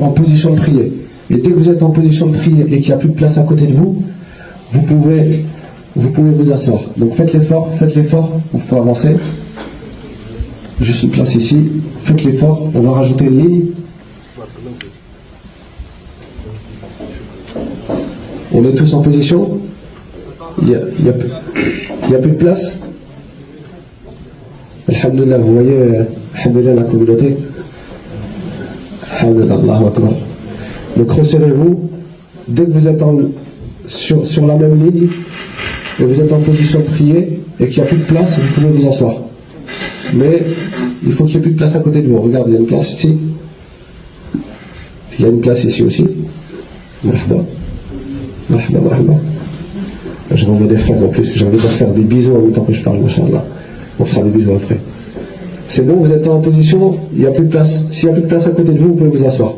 En position de prier. Et dès que vous êtes en position de prier et qu'il n'y a plus de place à côté de vous, vous pouvez vous asseoir. Donc faites l'effort, vous pouvez avancer. Juste une place ici, faites l'effort, on va rajouter une ligne. On est tous en position. Il y a plus de place. Alhamdulillah, vous voyez, alhamdulillah, la communauté. Alhamdulillah, Allahu Akbar. Donc resserrez-vous. Dès que vous êtes sur la même ligne et vous êtes en position de prier et qu'il n'y a plus de place, vous pouvez vous asseoir. Mais il faut qu'il n'y ait plus de place à côté de vous. Regardez, il y a une place ici. Il y a une place ici aussi. Marhaba. Marhaba, marhaba. Je renvoie des frères en plus. J'ai envie de leur faire des bisous en même temps que je parle, machallah. On fera des bisous après. C'est bon, vous êtes en position, il n'y a plus de place. S'il n'y a plus de place à côté de vous, vous pouvez vous asseoir.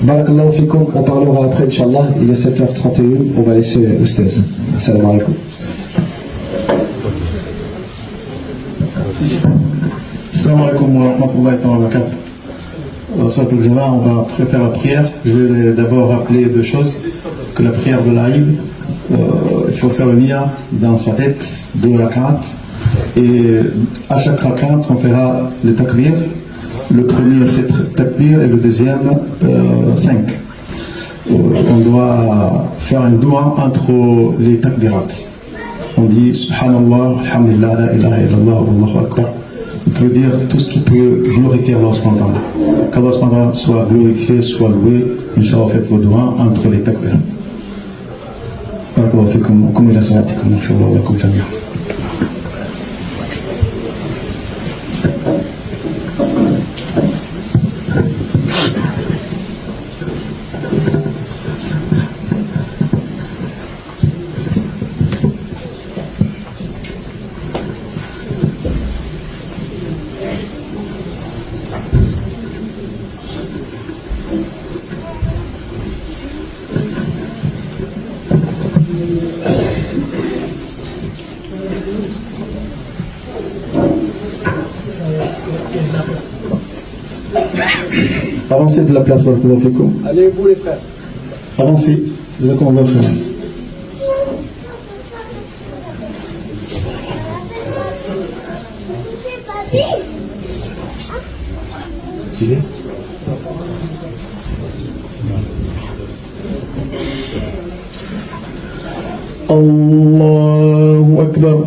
Barakallahu fikum, on parlera après, Inch'Allah. Il est 7h31, on va laisser Oustaz. Salam alaikum. Salam alaikum wa rahmatullahi wa barakatuh. On va préparer la prière. Je vais d'abord rappeler deux choses. Que la prière de l'Aïd, il faut faire le niya dans sa tête, 2 rak'at. Et à chaque rak'at, on fera le takbir. Le premier, c'est takbir, et le deuxième, 5. On doit faire un doua entre les takbirats. On dit Subhanallah, Alhamdulillah, La ilaha illallah, Allahu Akbar. On peut dire tout ce qui peut glorifier Allah subhanahu wa ta'ala. Qu'Allah subhanahu wa ta'ala soit glorifié, soit loué. Inch'Allah, faites vos doigts entre les takbirats. Barakallahu fikum, kum ila salatikum, Inch'Allah, lakum jami'an. Avancez de la place, allez, vous les frères. Avancez, c'est ce qu'on va faire. Qui est Allahu Akbar.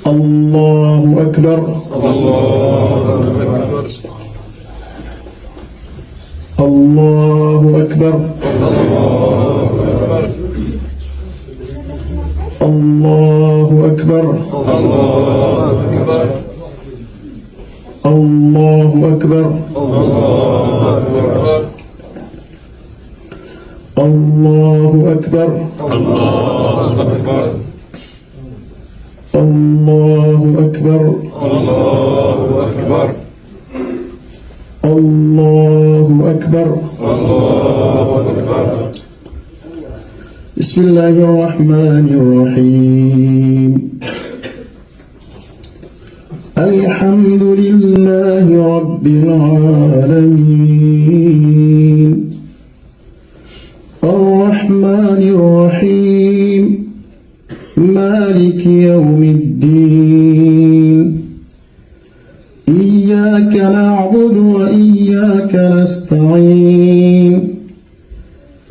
Allahu Akbar. Allahu Akbar. Allahu Akbar. Allahu Akbar. Allahu Akbar. Allahu Akbar. Allahu Akbar. Allahu Akbar. Allahu Akbar. Bismillahir Rahmanir Rahim. Alhamdulillahi Rabbil Alamin. Ar-Rahmanir Rahim. مالك يوم الدين إياك نعبد وإياك نستعين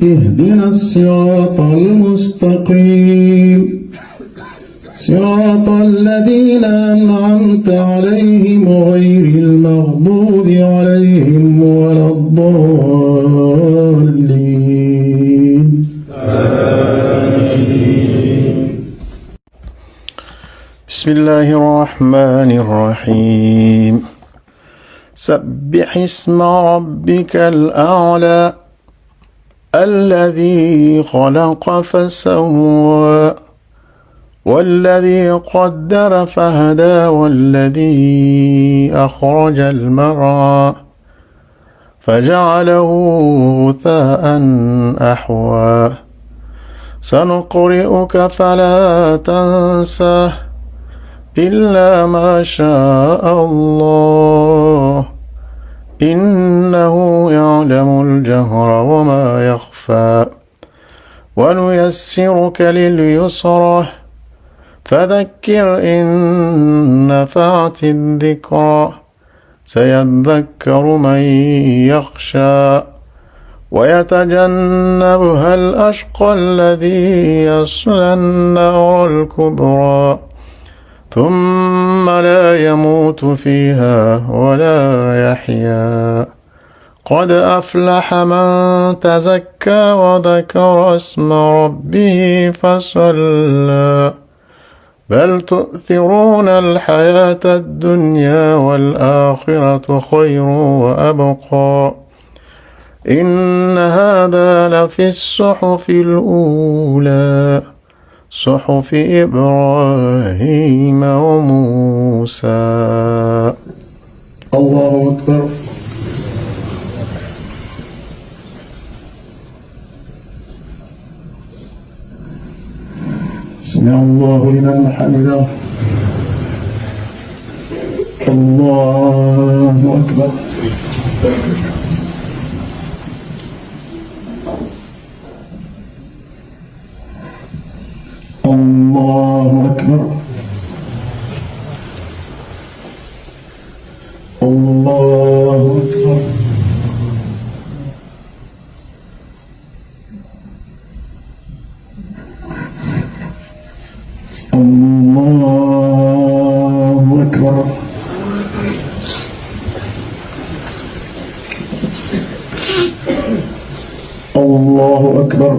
اهدنا الصراط المستقيم صراط الذين أنعمت عليهم غير المغضوب عليهم ولا الضالين بسم الله الرحمن الرحيم سبح اسم ربك الأعلى الذي خلق فسوى والذي قدر فهدى والذي أخرج المرعى فجعله غثاء أحوى سنقرئك فلا تنسى إلا ما شاء الله إنه يعلم الجهر وما يخفى ونيسرك لليسرى فذكر إن نفعت الذكرى سيذكر من يخشى ويتجنبها الأشقى الذي يصلى النار الكبرى ثم لا يموت فيها ولا يحيا قد أفلح من تزكى وذكر اسم ربه فصلى بل تؤثرون الحياة الدنيا والآخرة خير وأبقى إن هذا لفي الصحف الأولى صحف إبراهيم وموسى. الله أكبر. سمع الله لمن حمده. الله أكبر. الله أكبر. الله أكبر. الله أكبر.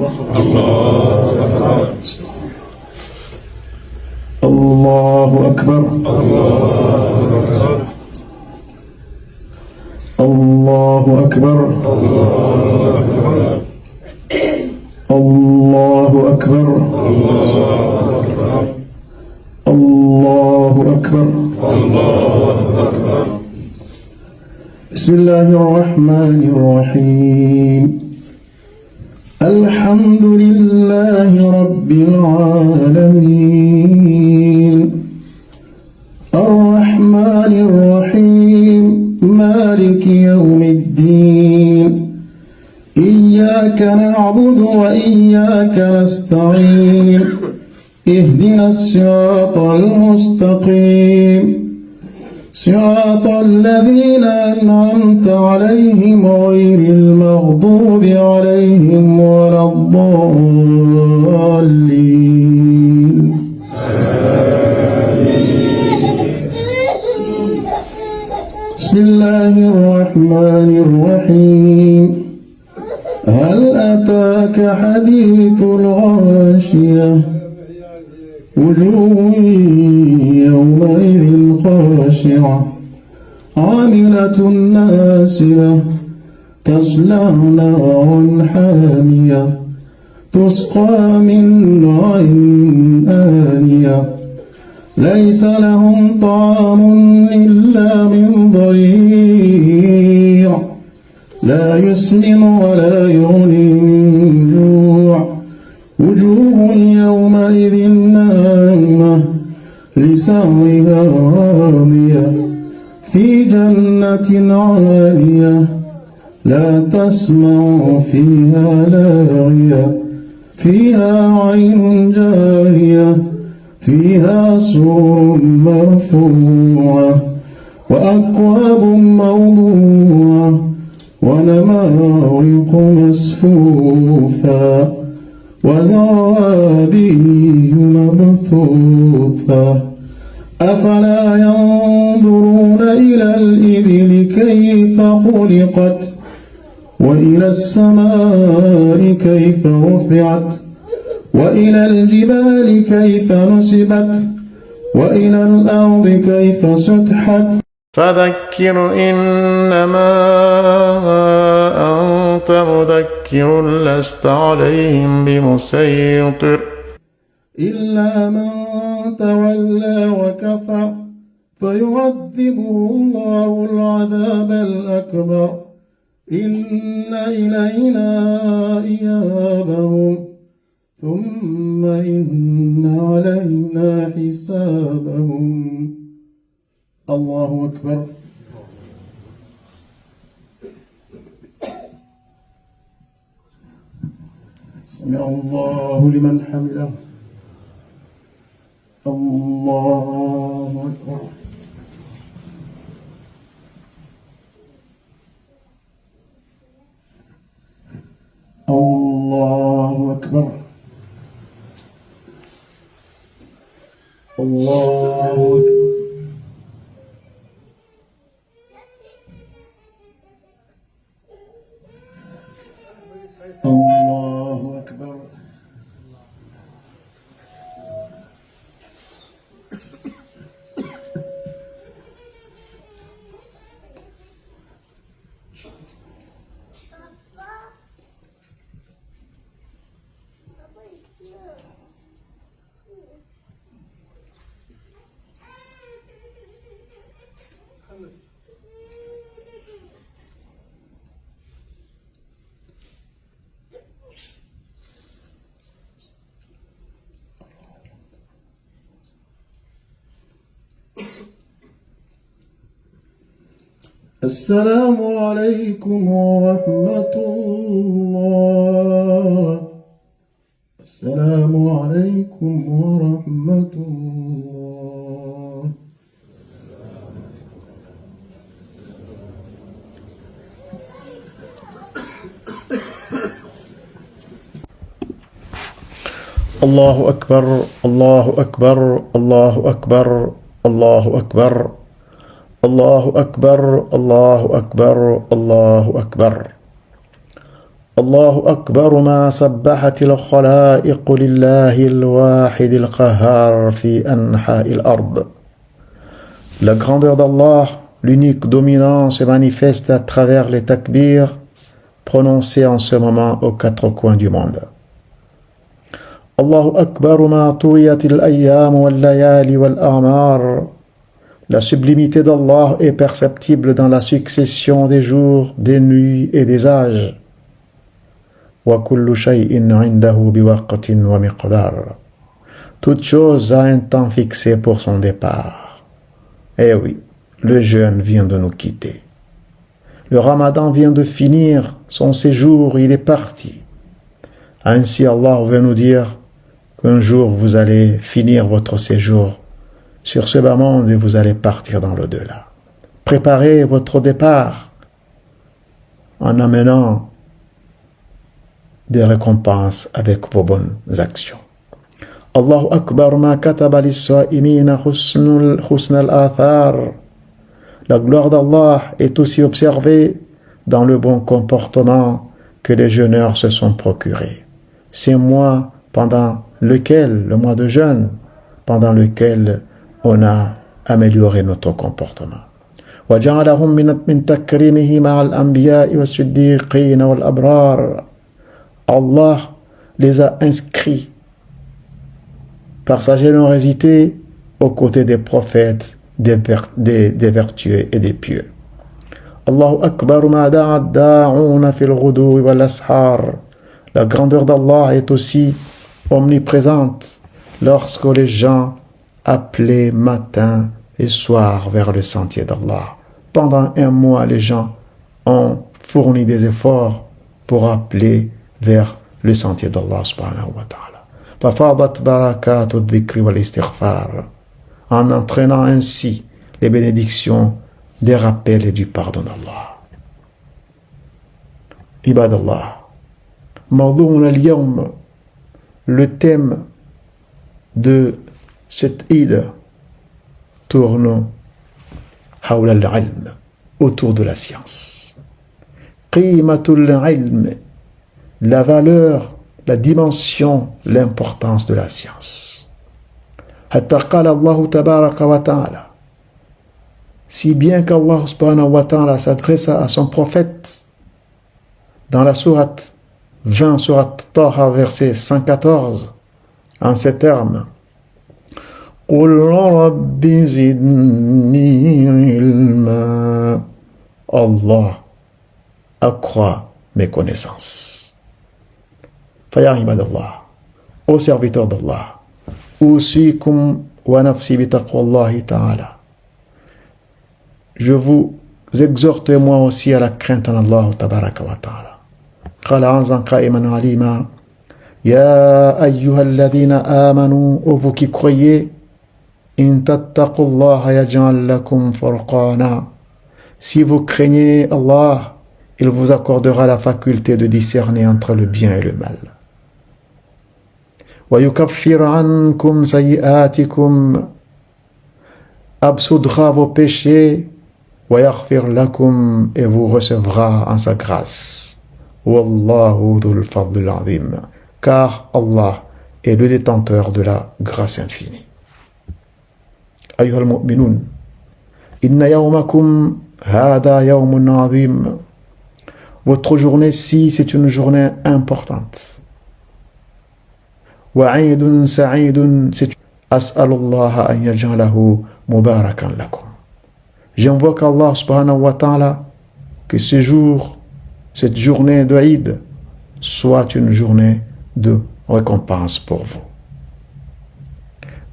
الله أكبر. الله أكبر. الله أكبر. الله أكبر. الله أكبر. بسم الله الرحمن الرحيم. الحمد لله رب العالمين الرحمن الرحيم مالك يوم الدين إياك نعبد وإياك نستعين اهدنا الصراط المستقيم صراط الذين أنعمت عليهم غير المغضوب عليهم ولا الضالين. بسم الله الرحمن الرحيم. هل أتاك حديث الغاشية وجوه يومئذ خاشعة عاملة ناصبة تصلى نارا حامية تسقى من عين آنية ليس لهم طعام إلا من ضريع لا يسمن ولا يغني من جوع وجوه يومئذ ناعمة لسعيها راضية في جنة عالية لا تسمع فيها لاغية فيها عين جارية فيها سرر مرفوعة وأكواب موضوعة ونمارق مصفوفة وزرابي مبثوثة أفلا ينظرون إلى الإبل كيف خلقت وإلى السماء كيف رفعت وإلى الجبال كيف نصبت وإلى الأرض كيف سطحت فذكر إنما أنت مذكر لست عليهم بمسيطر إلا من تولى وكفر فيعذبه الله العذاب الأكبر إن إلينا إيابهم ثم إن علينا حسابهم الله أكبر سمع الله لمن حمده الله أكبر الله أكبر الله أكبر الله أكبر السلام عليكم ورحمة الله السلام عليكم ورحمة الله الله أكبر الله أكبر الله أكبر الله أكبر الله أكبر الله أكبر الله أكبر الله أكبر ما سبحت الخلائق لله الواحد القهار في أنحاء الأرض. La grandeur d'Allah, l'unique dominant, se manifeste à travers les takbirs prononcés en ce moment aux quatre coins du monde. الله أكبر ما طويت الأيام والليالي والأعمار. La sublimité d'Allah est perceptible dans la succession des jours, des nuits et des âges. وَكُلُّ شَيْءٍ عِنْدَهُ بِوَقْتٍ وَمِقْدَارٍ. Toute chose a un temps fixé pour son départ. Eh oui, le jeûne vient de nous quitter. Le Ramadan vient de finir son séjour, il est parti. Ainsi Allah veut nous dire qu'un jour vous allez finir votre séjour sur ce bas monde et vous allez partir dans l'au-delà. Préparez votre départ en amenant des récompenses avec vos bonnes actions. Allahu Akbar ma kataba lis-sa'imina husna al-athar. La gloire d'Allah est aussi observée dans le bon comportement que les jeûneurs se sont procurés. C'est mois pendant lequel, le mois de jeûne, pendant lequel on a amélioré notre comportement. وَجَعَلَهُمْ مِنْ تَكْرِيمِهِ مَعَ الْأَنْبِيَاءِ وَالصِّدِّيقِينَ وَالْأَبْرَارِ. Allah les a inscrits par sa générosité aux côtés des prophètes, des vertueux et des pieux. Allahu Akbar ma da'a da'una fil ghudu wal ashar. La grandeur d'Allah est aussi omniprésente lorsque les gens appelaient matin et soir vers le sentier d'Allah. Pendant un mois, les gens ont fourni des efforts pour appeler vers le sentier d'Allah subhanahu wa ta'ala. فَفَاضَتْ بَرَكَاتُ الذِّكْرِ وَالْإِسْتِغْفَارِ. En entraînant ainsi les bénédictions des rappels et du pardon d'Allah. Ibadallah. Mawdou'una al-yawm, le thème de cette Eid tourne حول العلم, autour de la science. Qimatul ilm, la valeur, la dimension, l'importance de la science. Hatta qala Allah tabaraka wa ta'ala, si bien qu'Allah subhanahu wa ta'ala s'adresse à son prophète dans la sourate 20, sourate Taha, verset 114, en ces termes: قُلْ رَبِّ زِدْنِي عِلْمًا. Allah accroît mes connaissances. فَيَا عِبَادَ اللَّهِ Ô serviteurs d'Allah, Usikum wa nafsi bi taqwallahi ta'ala. Je vous exhorte moi aussi à la crainte d'Allah tabaraka wa ta'ala. قال عنزا قائما عليما يا أيها الذين آمنوا ô vous qui croyez إن تتقوا الله يجعل لكم فرقانا. Si vous craignez Allah, il vous accordera la faculté de discerner entre le bien et le mal. وَيُكَفِّرْ عَنْكُمْ سَيِّئَاتِكُمْ, absoudra vos péchés, وَيَغْفِرْ لَكُمْ, et vous recevra en sa grâce. وَاللَّهُ ذُو الْفَضْلِ الْعَظِيمِ, car Allah est le détenteur de la grâce infinie. أيها المؤمنون إن يومكم هذا يوم عظيم. Votre journée-ci, c'est une journée importante. وعيد سعيد, أسأل الله أن يجعله مباركا لكم. J'invoque Allah subhanahu wa ta'ala que ce jour, cette journée de Eid, soit une journée de récompense pour vous.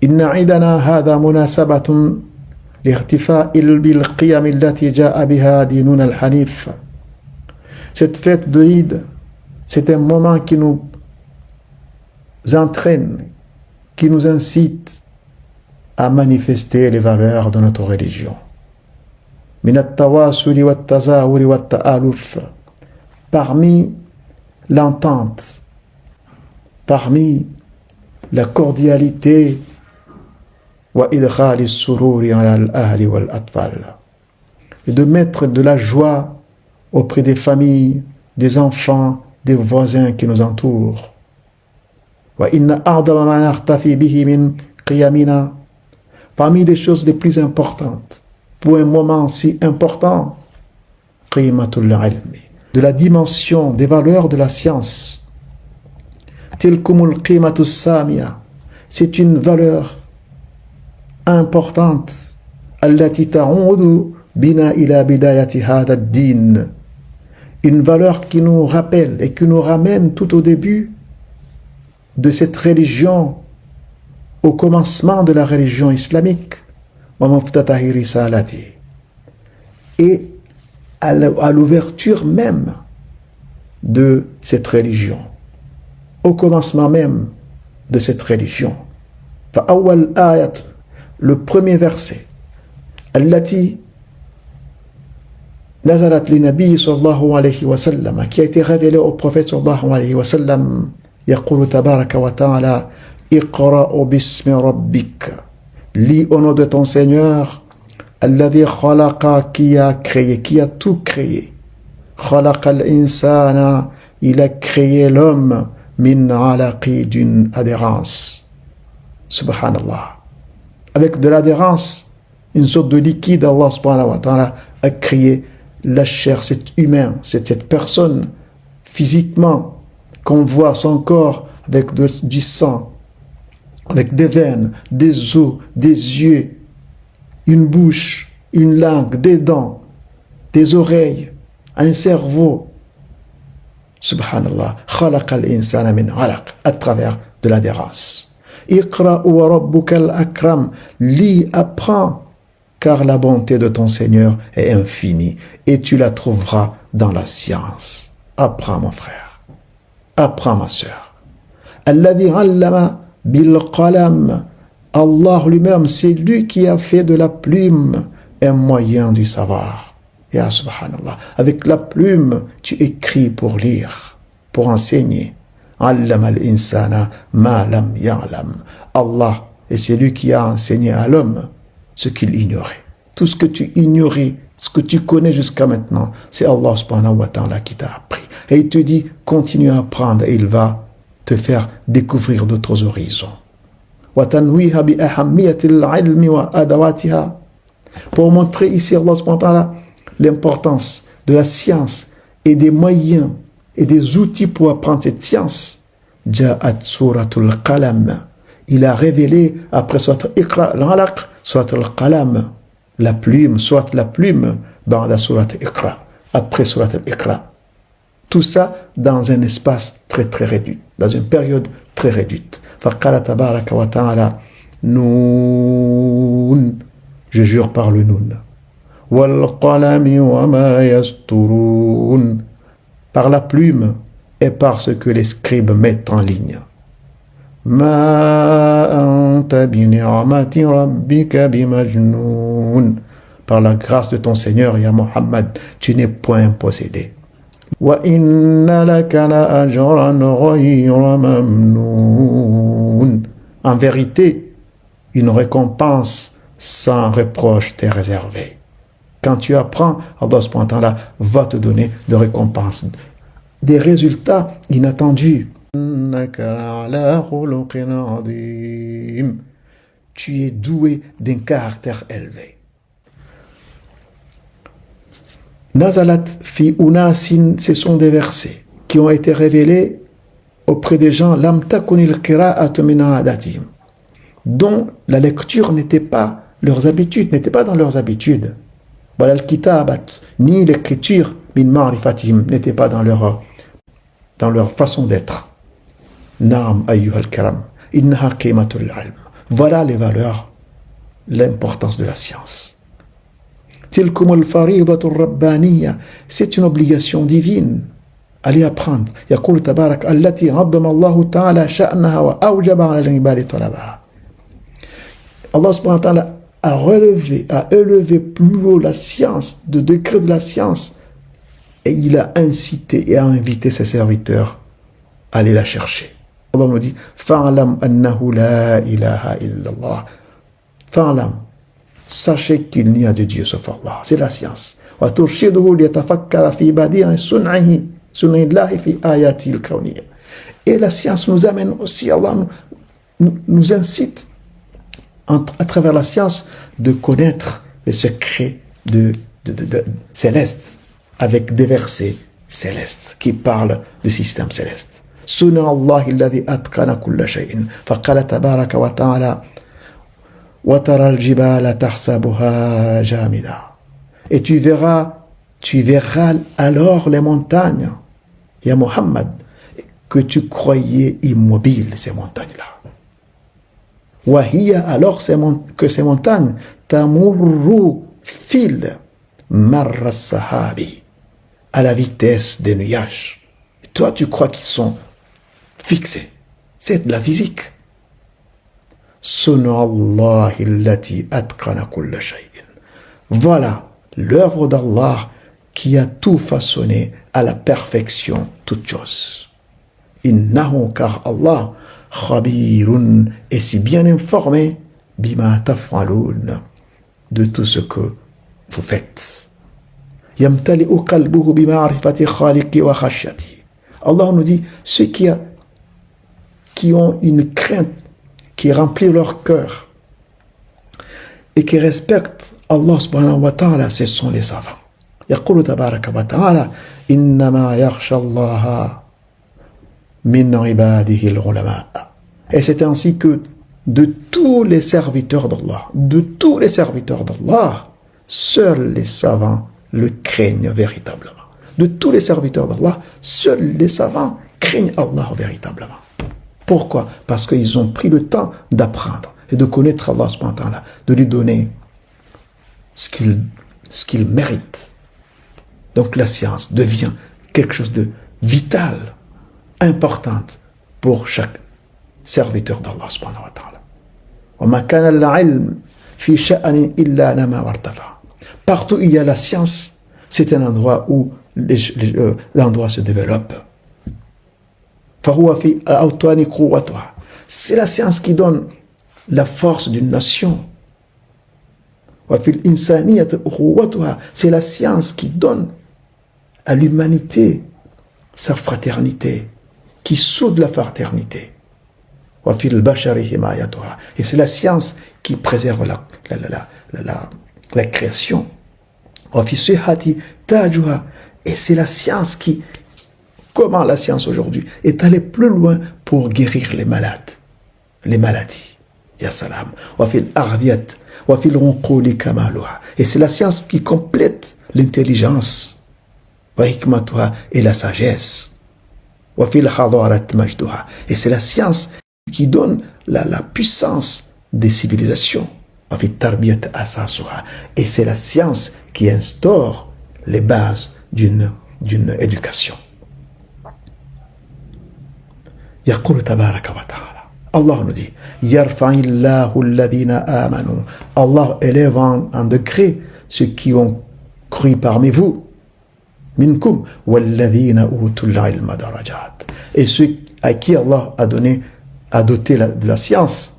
إن عيدنا هذا مناسبة لاحتفاء بالقيم التي جاء بها ديننا الحنيف. Cette fête de Eid, c'est un moment qui nous entraîne, qui nous incite à manifester les valeurs de notre religion. من التواصل والتزاور والتآلف, parmi l'entente, parmi la cordialité, وإدخال السرور على الأهل والأطفال, et de mettre de la joie auprès des familles, des enfants, des voisins qui nous entourent. وإن أعظم ما نحتفي به من قيمنا, parmi les choses les plus importantes pour un moment si important, قيمة العلم, de la dimension des valeurs de la science. تلكم القيمة السامية, c'est une valeur importante, التي تعود بنا إلى بداية هذا الدين, une valeur qui nous rappelle et qui nous ramène tout au début de cette religion, au commencement de la religion islamique, et à l'ouverture même de cette religion, au commencement même de cette religion. فأول آية, le premier verset, التي نزلت للنبي صلى الله عليه وسلم, qui a été révélé au prophète صلى الله عليه وسلم, يقول تبارك وتعالى اقرأ باسم ربك, lis au nom de ton Seigneur, الذي خلق, qui a créé, qui a tout créé, خلق الإنسان, il a créé l'homme, من علق, d'une adhérence, subhanallah, avec de l'adhérence, une sorte de liquide. Allah subhanahu wa ta'ala a créé la chair, cet humain, cette personne, physiquement, qu'on voit son corps avec du sang, avec des veines, des os, des yeux, une bouche, une langue, des dents, des oreilles, un cerveau. Subhanallah, khalaqa al-insana min alaq, à travers de l'adhérence. Iqra wa rabbuka al-akram, lis, apprends, car la bonté de ton Seigneur est infinie, et tu la trouveras dans la science. Apprends, mon frère, apprends, ma sœur. Alladhi allama bil qalam, Allah lui-même, c'est lui qui a fait de la plume un moyen du savoir. Ya subhanallah, avec la plume, tu écris pour lire, pour enseigner. Allama al-insana ma lam ya'lam. Allah, et c'est lui qui a enseigné à l'homme ce qu'il ignorait. Tout ce que tu ignorais, ce que tu connais jusqu'à maintenant, c'est Allah subhanahu wa ta'ala qui t'a appris. Et il te dit, continue à apprendre, et il va te faire découvrir d'autres horizons. وَتَنْوِيهَ بِأَحَمِّيَةِ الْعِلْمِ وَأَدَوَاتِهَا, pour montrer ici Allah subhanahu wa ta'ala l'importance de la science et des moyens et des outils pour apprendre cette science. Ja'at suratul qalam, il a révélé après soit Iqra al-alaq, soit al-qalam, la plume, soit la plume, ba'da surat Iqra, après surat al-Iqra. Tout ça dans un espace très très réduit, dans une période très réduite. فقال تبارك وتعالى نون, je jure par le noun. والقلم وما يسطرون, par la plume et par ce que les scribes mettent en ligne. ما أنت بنعمة ربك بمجنون, par la grâce de ton Seigneur, ya Muhammad, tu n'es point possédé. وَإِنَّ لَكَ لَأَجْرًا غَيْرَ مَمْنُونٍ. En vérité, une récompense sans reproche t'est réservée. Quand tu apprends, Allah subhanahu wa ta'ala va te donner de récompenses, des résultats inattendus. إِنَّكَ لَعَلَىٰ خُلُقٍ عَظِيمٍ. Tu es doué d'un caractère élevé. Nazalat fi unasin, ce sont des versets qui ont été révélés auprès des gens lam takunil qira'atu min adatihim, dont la lecture n'était pas leurs habitudes, n'était pas dans leurs habitudes. Walal kitabat, ni l'écriture min ma'rifatihim, n'était pas dans leur façon d'être. Naam ayyuhal karam, innaha qimatul ilm. Voilà les valeurs, l'importance de la science. C'est une obligation divine. Allez apprendre. يقول تبارك التي عظم الله تعالى شأنها وأوجب على العباد طلبها. Allah subhanahu wa ta'ala a élevé plus haut la science, le degré de la science, et il a incité et a invité ses serviteurs à aller la chercher. Allah nous dit فَاعْلَمْ أَنَّهُ لَا إِلَهَ إِلَّا اللَّهُ. فَاعْلَمْ, sachez qu'il n'y a de Dieu sauf Allah. C'est la science. Et la science nous amène aussi, Allah nous incite à travers la science de connaître les secrets de célestes, avec des versets célestes qui parlent du système céleste. Sunna Allah alladhi atqana kulla shay'in. Faqala tabaraka wa ta'ala وَتَرَى الْجِبَالَ تَحْسَبُهَا جَامِدًا. Et tu verras alors les montagnes, ya Muhammad, que tu croyais immobiles, ces montagnes-là. وَهِيَ, alors que ces montagnes, تَمُرُّ filent مَرَّ السَّحَابِ, à la vitesse des nuages. Et toi, tu crois qu'ils sont fixés. C'est de la physique. Voilà l'œuvre d'Allah qui a tout façonné à la perfection toute chose. Innahu, car Allah, khabirun, est si bien informé bima taf'alun, de tout ce que vous faites. Yamtali'u qalbuhu bima'rifati khaliqi wa khashyati. Allah nous dit, ceux qui ont une crainte qui remplit leur cœur et qui respectent Allah subhanahu wa ta'ala, ce sont les savants. يقول تبارك وتعالى إنما يخشى الله من عباده العلماء. Et c'est ainsi que de tous les serviteurs d'Allah, seuls les savants le craignent véritablement. De tous les serviteurs d'Allah, seuls les savants craignent Allah véritablement. Pourquoi? Parce qu'ils ont pris le temps d'apprendre et de connaître Allah subhanahu wa ta'ala, de lui donner ce qu'il mérite. Donc la science devient quelque chose de vital, importante pour chaque serviteur d'Allah subhanahu wa ta'ala. وَمَا كَانَ الْعِلْمُ فِي شَأْنٍ إِلَّا نَمَا وَارْتَفَعَ. Partout où il y a la science, c'est un endroit où l'endroit se développe. C'est la science qui donne la force d'une nation. C'est la science qui donne à l'humanité sa fraternité, qui soude la fraternité. Et c'est la science qui préserve la création. Et c'est la science qui... Comment la science aujourd'hui est allée plus loin pour guérir les malades, les maladies. Ya salam. Et c'est la science qui complète l'intelligence. wa hikmatuha, et la sagesse. Wa fil hadarat majduha, et c'est la science qui donne la puissance des civilisations. Wa fit tarbiyat asasuha, et c'est la science qui instaure les bases d'une éducation. Yaqulu tabaraka wa ta'ala, Allah nous dit, Yarfa'illahu alladhina amanu, Allah élève en degré ceux qui ont cru parmi vous, minkum, walladhina utul ilma darajat, et ceux à qui Allah a doté de la science,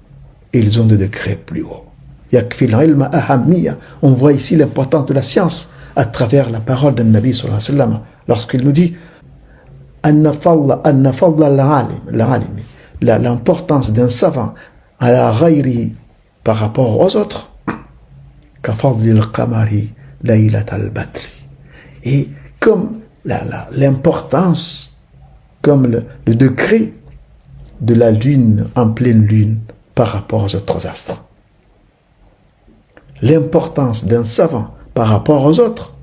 ils ont des degrés plus hauts. Yakfil ilma ahammiya, on voit ici l'importance de la science à travers la parole d'un Nabi sallallahu alayhi wa sallam, lorsqu'il nous dit l'importance d'un savant à la ghayri par rapport aux autres, kafadlil qamari laylat al-badri, et comme l'importance, comme le degré de la lune en pleine lune par rapport aux autres astres. L'importance d'un savant par rapport aux autres,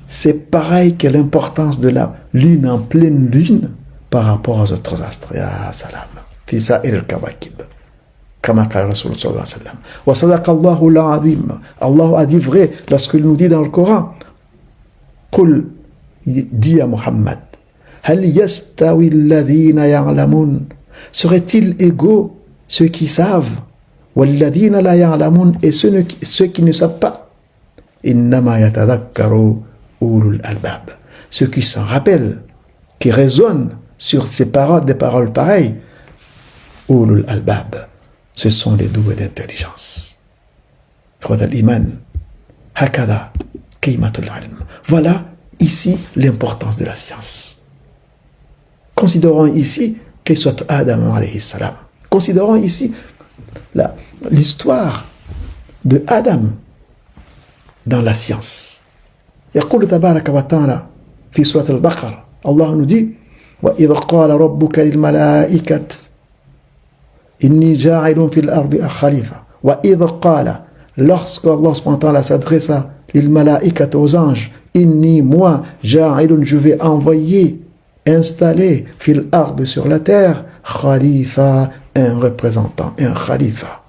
c'est pareil que l'importance de la lune en pleine lune par rapport aux autres astres. Ya salam. Fi sa'ir al-kawakib. Kama qala Rasul sallallahu alayhi wa sallam. Wa sadaqa Allahu al-azim. Allah a dit vrai lorsqu'il nous dit dans le Coran, Qul, dit à Muhammad, Hal yastawi alladhina ya'lamun, seraient-ils égaux ceux qui savent, walladhina la ya'lamun, et ceux qui ne savent pas? Innama yatadhakkaru ulul albab, ceux qui s'en rappellent, qui raisonnent sur ces paroles, des paroles pareilles, ulul albab, ce sont les doués d'intelligence. Voilà ici l'importance de la science. Considérons ici que soit Adam alayhi salam. Considérons ici l'histoire de Adam dans la science. يقول تبارك وتعالى في سورة البقرة, Allah nous dit وإذ قال ربك للملائكة إني جاعل في الأرض خليفة. وإذ قال, lorsque Allah subhanahu wa ta'ala s'adressa للملائكة, aux anges, إني, moi, جاعل, je vais envoyer, installer في الأرض, sur la terre, khalifa, un représentant, un khalifa.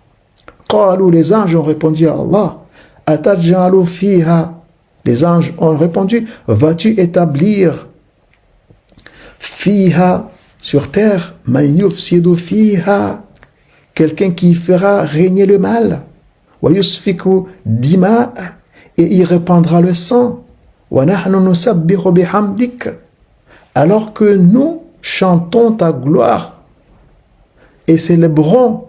قالوا, les anges ont répondu à Allah, أتجعل فيها, les anges ont répondu, vas-tu établir fiha, sur terre, man yufsidu fiha, quelqu'un qui fera régner le mal, wa yusfiku dima, et il répandra le sang, wa nahnu nusabbihu bihamdik, alors que nous chantons ta gloire et célébrons,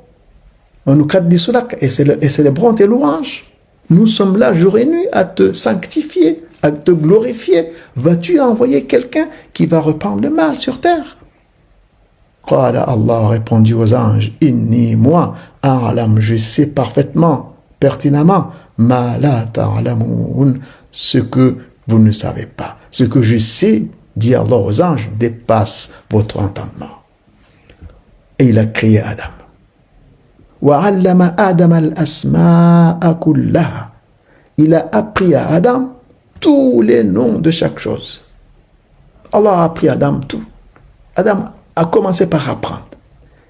et célébrons tes louanges. Nous sommes là jour et nuit à te sanctifier, à te glorifier. Vas-tu envoyer quelqu'un qui va répandre le mal sur terre? Allah a répondu aux anges, Inni, moi, a'lam, je sais parfaitement, pertinemment, ma la ta'lamoun, ce que vous ne savez pas. Ce que je sais, dit Allah aux anges, dépasse votre entendement. Et il a créé Adam. وَعَلَّمَ آدَمَ الْأَسْمَاءَ كُلَّهَا, il a appris à Adam tous les noms de chaque chose. Allah a appris à Adam tout. Adam a commencé par apprendre.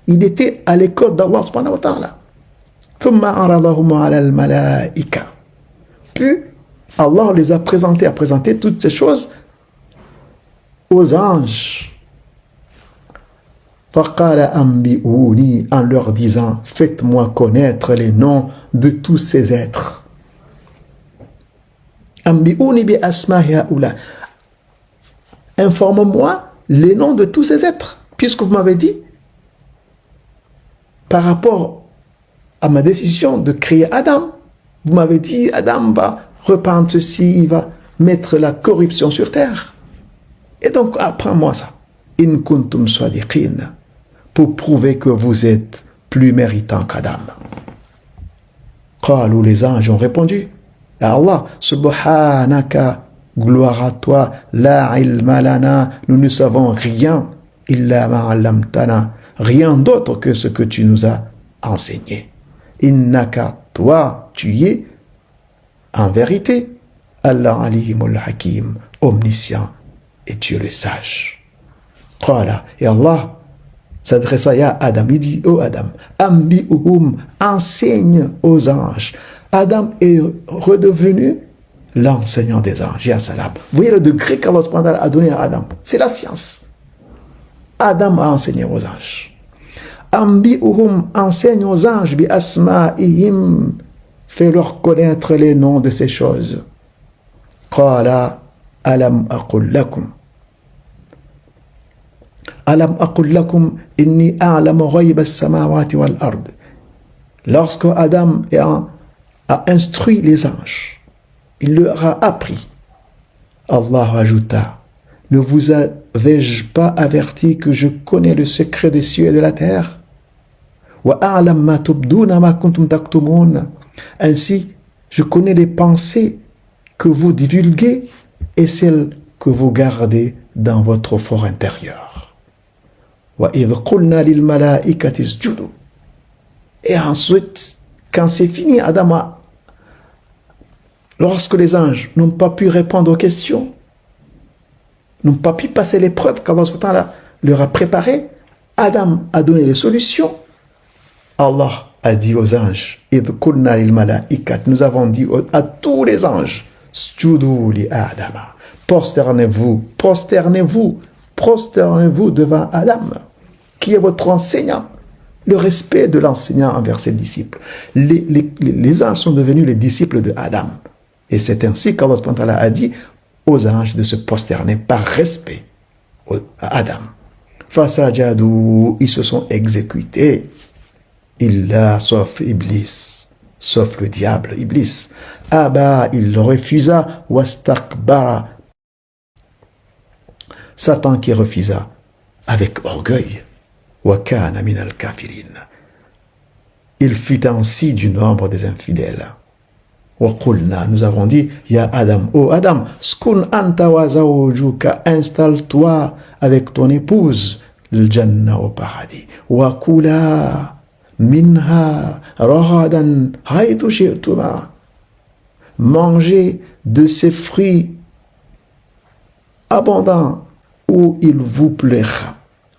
Il était à l'école d'Allah subhanahu wa ta'ala. ثُمَّ عَرَضَهُمْ عَلَى الْمَلَائِكَةِ, puis Allah les a présenté toutes ces choses aux anges. فَقَالَ أَنْبِئُونِي, en leur disant, faites-moi connaître les noms de tous ces êtres. أَنْبِئُونِي بِأَسْمَاءِ هَؤُلَاءِ, informe-moi les noms de tous ces êtres, puisque vous m'avez dit, par rapport à ma décision de créer Adam, vous m'avez dit, Adam va reprendre ceci, il va mettre la corruption sur terre. Et donc, apprends-moi ça. In kuntum sadiqin, pour prouver que vous êtes plus méritant qu'Adam. Qalu, les anges ont répondu à Allah, subhanaka, gloire à toi, la ilma lana, nous ne savons rien, illa ma 'allamtana, rien d'autre que ce que tu nous as enseigné. Innaka, toi, tu es, en vérité, Allah alimul hakim, omniscient et tu es le sage. Qala, et Allah s'adressa à Adam, il dit, oh Adam, Ambi'uhum, enseigne aux anges. Adam est redevenu l'enseignant des anges, ya salam. Vous voyez le degré qu'Allah a donné à Adam, c'est la science. Adam a enseigné aux anges. Ambi'uhum, enseigne aux anges, bi asma'ihim, fais-leur connaître les noms de ces choses. Qala, alam aqul lakum. Alam aqul lakum inni a'lamu ghayba as-samawati wal ard. Lorsque Adam a instruit les anges, il leur a appris. Allah ajouta, ne vous avais-je pas averti que je connais le secret des cieux et de la terre? Wa a'lam ma tubduna ma kuntum taktumun. Ainsi, je connais les pensées que vous divulguez et celles que vous gardez dans votre fort intérieur. Wa idh qulna lil malaikati isjudu. Et ensuite, quand c'est fini, lorsque les anges n'ont pas pu répondre aux questions, n'ont pas pu passer l'épreuve qu'Allah leur a préparée, Adam a donné les solutions. Allah a dit aux anges, nous avons dit à tous les anges, prosternez-vous, prosternez-vous, prosternez-vous devant Adam, qui est votre enseignant. Le respect de l'enseignant envers ses disciples. Les anges sont devenus les disciples de Adam. Et c'est ainsi qu'Allah a dit aux anges de se prosterner par respect à Adam. Fasajadou, ils se sont exécutés. Illa sauf Iblis, sauf le diable, Iblis. Aba, il refusa, wastakbara. Satan qui refusa avec orgueil. Wakana min al-kafirin. Il fut ainsi du nombre des infidèles. Waqulna, nous avons dit, ya Adam, oh Adam, skun anta wa zawjuka, installe-toi avec ton épouse, le Jannah au paradis. Wakula minha rahadan haythu shi'tuma. Mangez de ces fruits abondants où il vous plaira.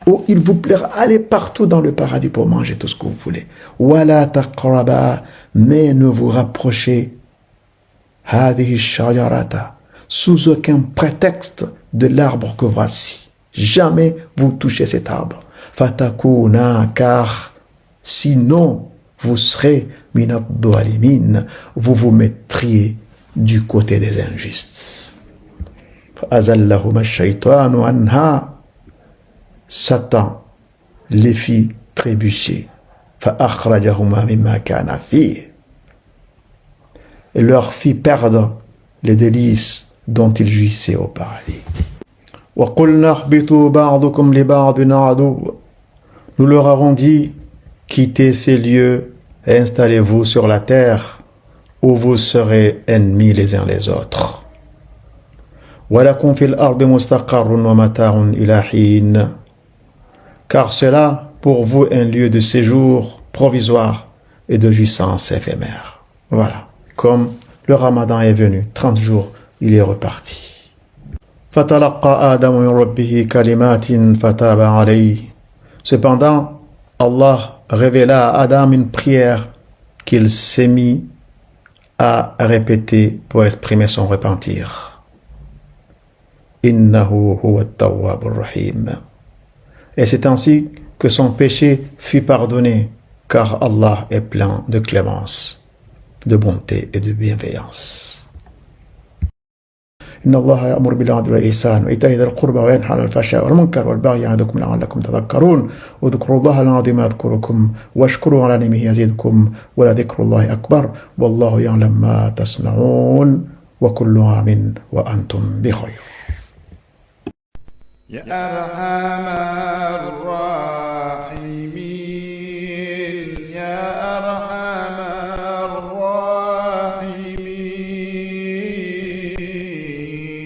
Où il vous plaira, allez partout dans le paradis pour manger tout ce que vous voulez. Wala taqraba, mais ne vous rapprochez hadhihi shajarata, sous aucun prétexte de l'arbre que voici. Jamais vous touchez cet arbre. Fatakuna, car sinon vous serez minad dhalimin, vous vous mettriez du côté des injustes. Fa'azallahuma ash-shaytanu anha, Satan les fit trébucher. فَأَخْرَجَهُمَا مِمَّا كَانَ فِيهِ. Et leur fit perdre les délices dont ils jouissaient au paradis. وَقُلْنَا اهْبِطُوا بَعْضُكُمْ لِبَعْضٍ عَدُوٌّ. Nous leur avons dit, quittez ces lieux et installez-vous sur la terre où vous serez ennemis les uns les autres. وَلَكُمْ فِي الْأَرْضِ مُسْتَقَرٌّ وَمَتَاعٌ إِلَى حِينٍ. Car cela, pour vous, un lieu de séjour provisoire et de jouissance éphémère. Voilà. Comme le Ramadan est venu, 30 jours, il est reparti. فَتَلَقَّى آدَمُ مِنْ رَبِّهِ كَلِمَاتٍ فَتَابَ عَلَيْهِ. Cependant, Allah révéla à Adam une prière qu'il s'est mis à répéter pour exprimer son repentir. إِنَّهُ هُوَ التَّوَّابُ الرَّحِيمُ. Et c'est ainsi que son péché fut pardonné, car Allah est plein de clémence, de bonté et de bienveillance. إن الله يأمر بالعدل والإحسان وإيتاء ذي القربى وينهى عن الفحشاء والمنكر والبغي يعظكم لعلكم تذكرون واذكروا الله العظيم يذكركم واشكروا على نعمه يزدكم ولذكر الله أكبر والله يعلم ما تصنعون وكل عام وأنتم بخير. يا أرحم الراحمين يا أرحم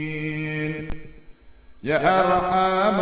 الراحمين يا أرحم